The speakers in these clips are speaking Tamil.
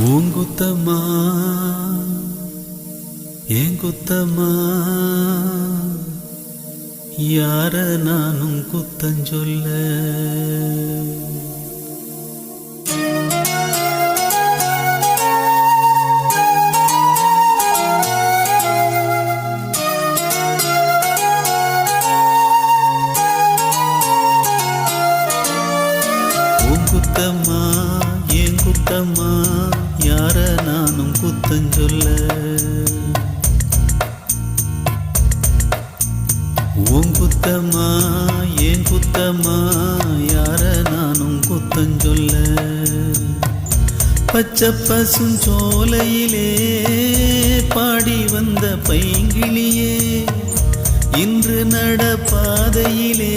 ஊங்குத்தம்மா ஏன் குத்தம்மா யார நானும் குத்தஞ்சொல்ல குத்தம்மா ஏன் குத்தம்மா யார நானும் குத்தஞ்சொல்ல உன் குத்தம்மா ஏன் குத்தம்மா யார நானும் குத்தஞ்சொல்ல பச்சை பசும் சோலையிலே பாடி வந்த பைங்கிளியே இன்று நடப்பாதையிலே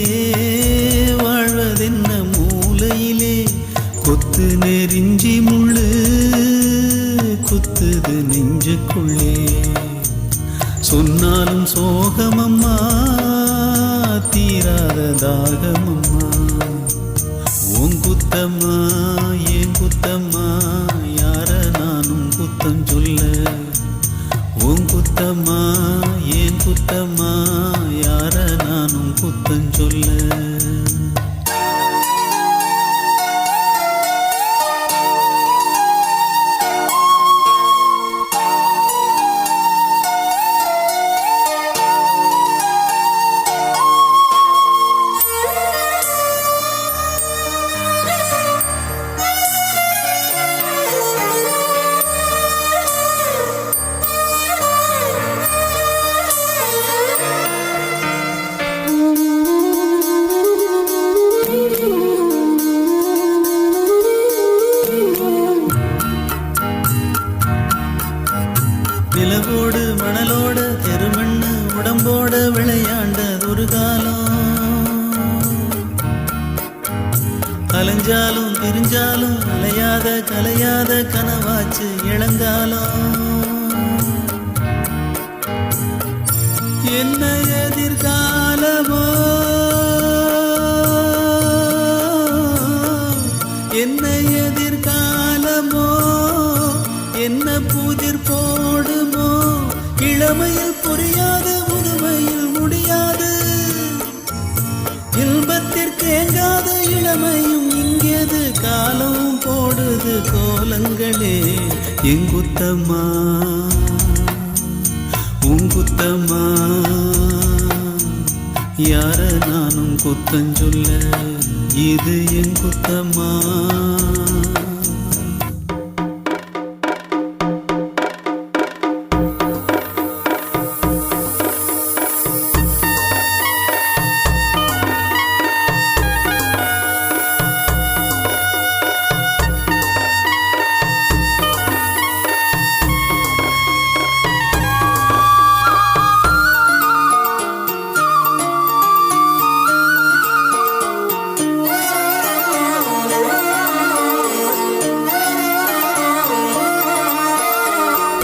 வாழ்வதென்ன மூலையிலே கொத்து நெறிஞ்சி முள்ளு குத்துது நெஞ்சுக்குள்ளே சொன்னாலும் சோகமம்மா தீராத தாகமம்மா உன் குத்தம்மா ஏன் குத்தம்மா யார நானும் குத்தம் சொல்ல உன் குத்தம்மா ஏன் குத்தம்மா யார நானும் குத்தம் சொல்ல நிலவோடு மணலோட தெருமண்ணு உடம்போட விளையாண்டது ஒரு காலம் அலைஞ்சாலும் திரிஞ்சாலும் அலையாத கலையாத கனவாச்சு இளங்காலம் என்ன எதிர்காலமோ என்ன எதிர்காலமோ என்ன புதிர் போடுமோ இளமையில் புரியாது முதுமையில் முடியாது இன்பத்திற்கு ஏங்காத இளமையும் இங்கேது காலம் போடுது கோலங்களே எங்குத்தம்மா உங்குத்தம்மா யார நானும் குத்தஞ்சொல்ல இது எங்குத்தம்மா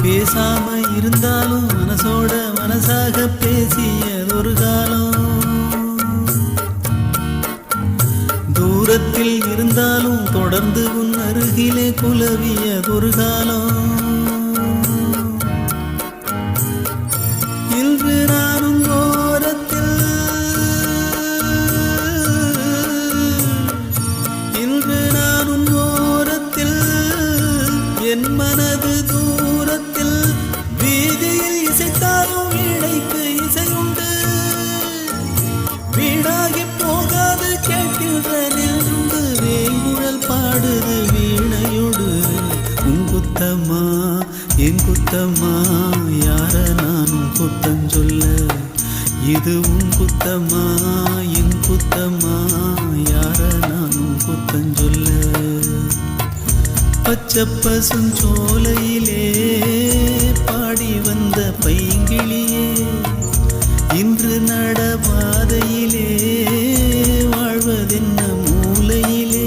பேசாம இருந்தாலும் மனசோட மனசாக பேசியதொரு காலம் தூரத்தில் இருந்தாலும் தொடர்ந்து உன் அருகிலே குலவியதொரு காலம் இன்று நானும் ஓரத்தில் இன்று நானும் ஓரத்தில் என் மனது தூரத்தில் வீதியில் இசைத்தாலும் வீணைக்கு இசையுண்டு வீணாகி போகாது கேட்கின்ற நின்று வேங்குழல் பாடுது வீணையோடு உன் குத்தம்மா என் குத்தம்மா யார நானும் குத்தம் சொல்ல இது உன் குத்தம்மா என் குத்தம்மா யார நானும் குத்தம் சொல்ல பச்சை பசும் சோலையிலே பாடி வந்த பைங்கிளியே இன்று நடபாதையிலே வாழ்வதென்ன மூலையிலே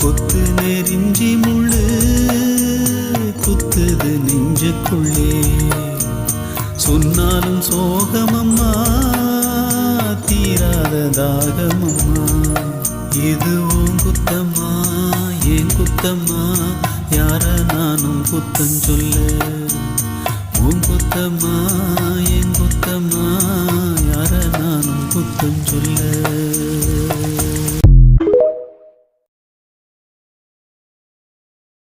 கொத்து நெறிஞ்சி முள்ளு குத்துது நெஞ்சுக்குள்ளே சொன்னாலும் சோகமம்மா தீராத தாகமம்மா இது உன் குத்தம்மா ஏன் குத்தம்மா யார நானும் குத்தம் சொல்ல உன் குத்தம்மா என் குத்தம்மா யார